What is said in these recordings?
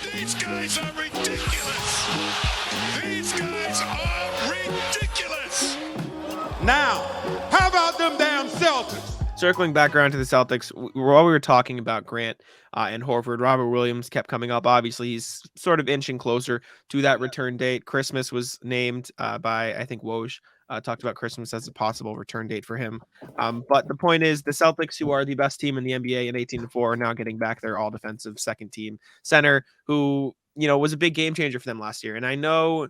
These guys are ridiculous. These guys are ridiculous. Now, how about them damn Celtics? Circling back around to the Celtics, while we were talking about Grant and Horford, Robert Williams kept coming up. Obviously, he's sort of inching closer to that return date. Christmas was named by, I think, Woj. Talked about Christmas as a possible return date for him. But the point is, the Celtics, who are the best team in the NBA in 18-4, are now getting back their all-defensive second team center, who was a big game changer for them last year. And I know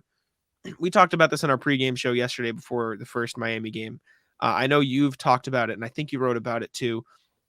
we talked about this on our pregame show yesterday before the first Miami game. I know you've talked about it, and I think you wrote about it too.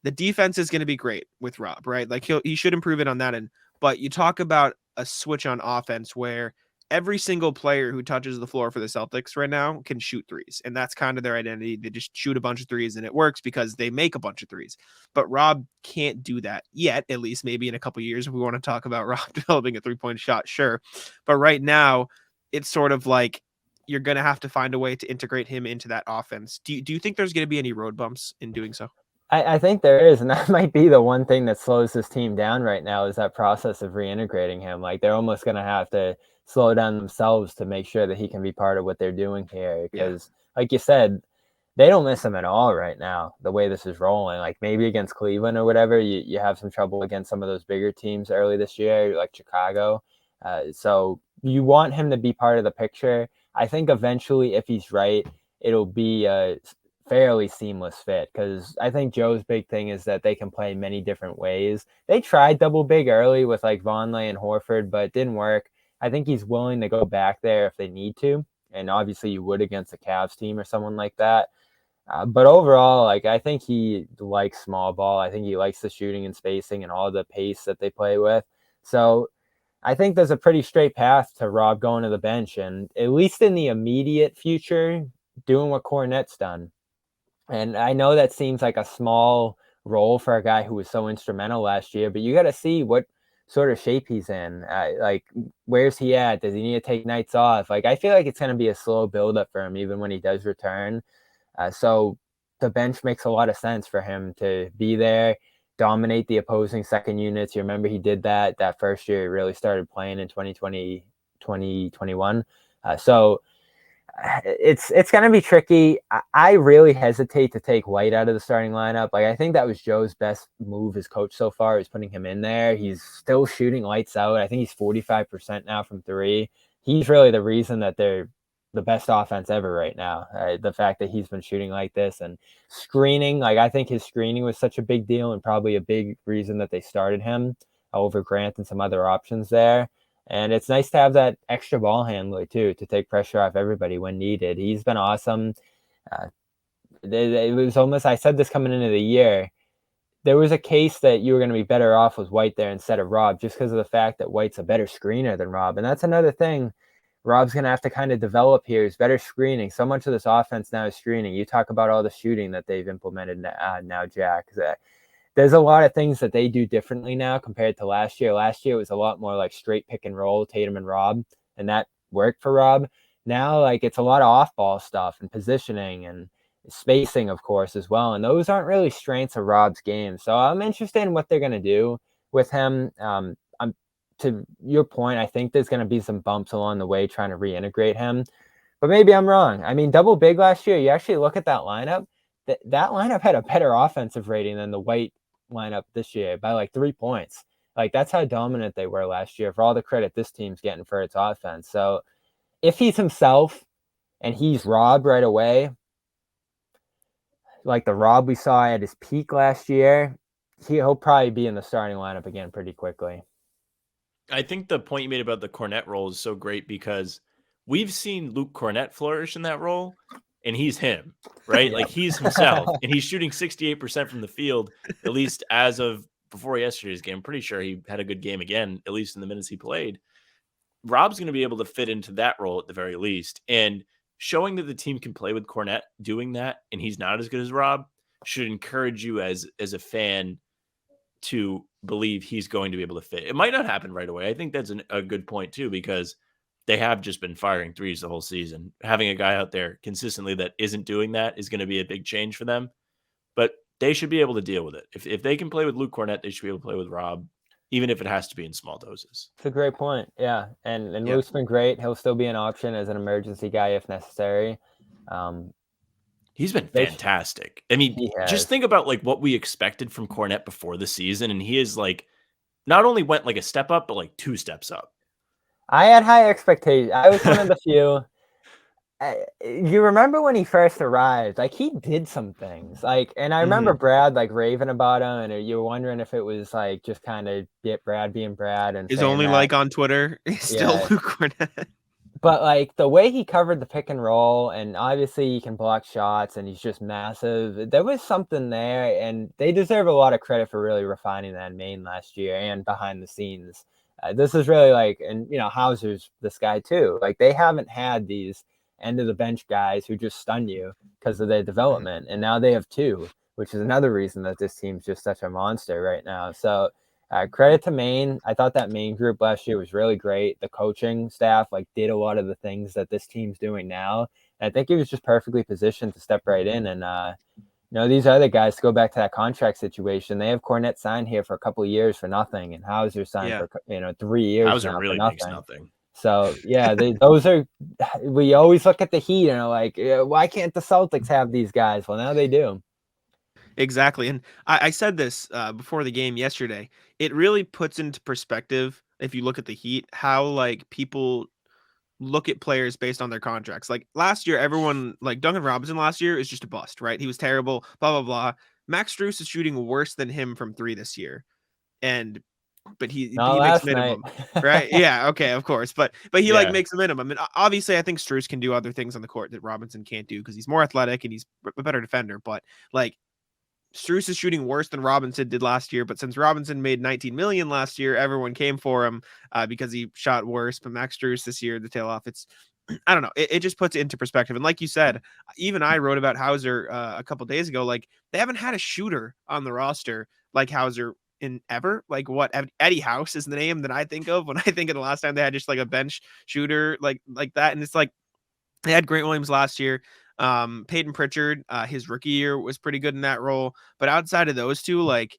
The defense is going to be great with Rob, right? Like he should improve it on that end. But you talk about a switch on offense where every single player who touches the floor for the Celtics right now can shoot threes, and that's kind of their identity. They just shoot a bunch of threes, and it works because they make a bunch of threes. But Rob can't do that yet, at least maybe in a couple of years if we want to talk about Rob developing a three-point shot, sure. But right now, it's sort of like you're going to have to find a way to integrate him into that offense. Do you think there's going to be any road bumps in doing so? I think there is, and that might be the one thing that slows this team down right now is that process of reintegrating him. Like they're almost going to have to slow down themselves to make sure that he can be part of what they're doing here. Because, like you said, they don't miss him at all right now, the way this is rolling. Like maybe against Cleveland or whatever, you have some trouble against some of those bigger teams early this year, like Chicago. So you want him to be part of the picture. I think eventually, if he's right, it'll be a fairly seamless fit because I think Joe's big thing is that they can play many different ways. They tried double big early with like Vonleh and Horford, but it didn't work. I think he's willing to go back there if they need to, and obviously you would against a Cavs team or someone like that. But overall, like I think he likes small ball. I think he likes the shooting and spacing and all the pace that they play with. So I think there's a pretty straight path to Rob going to the bench and at least in the immediate future, doing what Kornet's done. And I know that seems like a small role for a guy who was so instrumental last year, but you got to see what sort of shape he's in. Like, where's he at? Does he need to take nights off? Like, I feel like it's going to be a slow buildup for him, even when he does return. So the bench makes a lot of sense for him to be there, dominate the opposing second units. You remember he did that first year. He really started playing in 2020, 2021. So it's going to be tricky. I really hesitate to take White out of the starting lineup. Like I think that was Joe's best move as coach so far is putting him in there. He's still shooting lights out. I think he's 45% now from three. He's really the reason that they're the best offense ever right now. The fact that he's been shooting like this and screening, like I think his screening was such a big deal and probably a big reason that they started him over Grant and some other options there. And it's nice to have that extra ball handler too, to take pressure off everybody when needed. He's been awesome. It was almost, I said this coming into the year, there was a case that you were going to be better off with White there instead of Rob, just because of the fact that White's a better screener than Rob. And that's another thing Rob's going to have to kind of develop here is better screening. So much of this offense now is screening. You talk about all the shooting that they've implemented now, Jack. There's a lot of things that they do differently now compared to last year. Last year, it was a lot more like straight pick and roll, Tatum and Rob, and that worked for Rob. Now, like it's a lot of off-ball stuff and positioning and spacing, of course, as well. And those aren't really strengths of Rob's game. So I'm interested in what they're going to do with him. To your point, I think there's going to be some bumps along the way trying to reintegrate him. But maybe I'm wrong. I mean, double big last year, you actually look at that lineup. That lineup had a better offensive rating than the White lineup this year by like 3 points. Like that's how dominant they were last year for all the credit this team's getting for its offense. So if he's himself and he's Rob right away, like the Rob we saw at his peak last year, he'll probably be in the starting lineup again pretty quickly. I think the point you made about the Kornet role is so great because we've seen Luke Kornet flourish in that role, and he's him, right? Like he's himself, and he's shooting 68% from the field, at least as of before yesterday's game. I'm pretty sure he had a good game again, at least in the minutes he played. Rob's going to be able to fit into that role at the very least, and showing that the team can play with Kornet doing that, and he's not as good as Rob, should encourage you as a fan to believe he's going to be able to fit. It might not happen right away. I think that's a good point too, because they have just been firing threes the whole season. Having a guy out there consistently that isn't doing that is going to be a big change for them, but they should be able to deal with it. If they can play with Luke Kornet, they should be able to play with Rob even if it has to be in small doses. It's a great point. Yeah. And Yeah. Luke's been great. He'll still be an option as an emergency guy if necessary. He's been fantastic. I mean, He has. just think about like what we expected from Cornet before the season, and he is like not only went like a step up, but like 2 steps up. I had high expectations. I was one of the few. You remember when he first arrived? Like he did some things. Like, and I remember Brad like raving about him, and you were wondering if it was like just kind of Brad being Brad and His saying only that. like on Twitter is still Yeah. Luke Cornett. But like the way he covered the pick and roll, and obviously he can block shots, and he's just massive. There was something there, and they deserve a lot of credit for really refining that in Maine last year and behind the scenes. This is really like, and you know, Hauser's this guy too. Like they haven't had these end of the bench guys who just stun you because of their development, and now they have 2, which is another reason that this team's just such a monster right now. So. Credit to Maine. I thought that Maine group last year was really great. The coaching staff like did a lot of the things that this team's doing now. And I think he was just perfectly positioned to step right in. And you know, these other guys, to go back to that contract situation, they have Cornette signed here for a couple of years for nothing, and Hauser signed for 3 years. Hauser really makes nothing. So yeah, those are. We always look at the Heat and are like, why can't the Celtics have these guys? Well, now they do. Exactly. And I said this before the game yesterday. It really puts into perspective, if you look at the Heat, how like people look at players based on their contracts. Like last year, everyone like Duncan Robinson last year is just a bust, right? He was terrible, blah, blah, blah. Max Strus is shooting worse than him from 3 this year. But he makes minimum, right? Yeah, okay, of course. But he like makes a minimum. And obviously I think Strus can do other things on the court that Robinson can't do because he's more athletic and he's a better defender. But like Strus is shooting worse than Robinson did last year, but since Robinson made 19 million last year, everyone came for him because he shot worse. But Max Strus this year, the tail off, it's I don't know. It just puts it into perspective. And like you said, even I wrote about Hauser a couple days ago. Like they haven't had a shooter on the roster like Hauser in ever. Like what Eddie House is the name that I think of when I think of the last time they had just like a bench shooter like that. And it's like they had Grant Williams last year. Peyton Pritchard, his rookie year was pretty good in that role. But outside of those two, like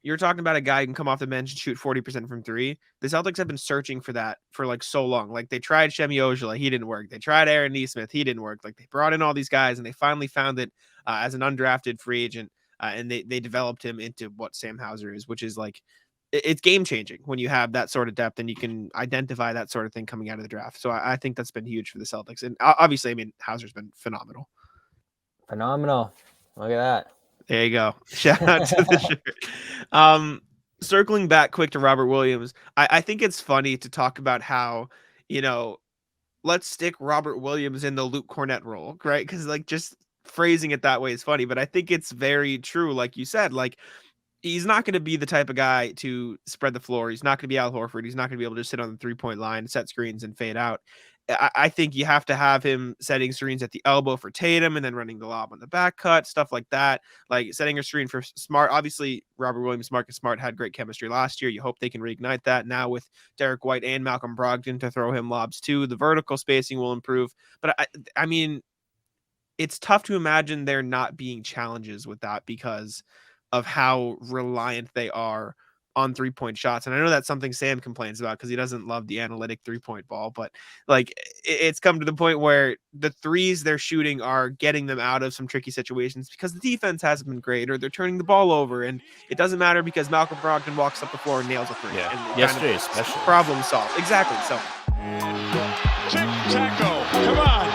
you're talking about a guy who can come off the bench and shoot 40% from 3. The Celtics have been searching for that for like so long. Like they tried Shemi Ojala, he didn't work. They tried Aaron Nesmith, he didn't work. Like they brought in all these guys and they finally found it as an undrafted free agent. And they developed him into what Sam Hauser is, which is like, it's game changing when you have that sort of depth and you can identify that sort of thing coming out of the draft. So I think that's been huge for the Celtics. And obviously, I mean, Hauser's been phenomenal. Phenomenal. Look at that. There you go. Shout out to the shirt. Circling back quick to Robert Williams, I think it's funny to talk about how, you know, let's stick Robert Williams in the Luke Cornett role, right? Because like just phrasing it that way is funny, but I think it's very true. Like you said, like, he's not going to be the type of guy to spread the floor. He's not going to be Al Horford. He's not going to be able to sit on the 3-point line, set screens, and fade out. I think you have to have him setting screens at the elbow for Tatum and then running the lob on the back cut, stuff like that. Like setting a screen for Smart. Obviously, Robert Williams, Marcus Smart had great chemistry last year. You hope they can reignite that now with Derek White and Malcolm Brogdon to throw him lobs too. The vertical spacing will improve. But I mean, it's tough to imagine there not being challenges with that because of how reliant they are on 3-point shots. And I know that's something Sam complains about because he doesn't love the analytic 3-point ball, but like it's come to the point where the threes they're shooting are getting them out of some tricky situations because the defense hasn't been great or they're turning the ball over. And it doesn't matter because Malcolm Brogdon walks up the floor and nails a 3. Yeah. And Yesterday, especially. Problem solved. Exactly. So Tic-tac-toe. Come on.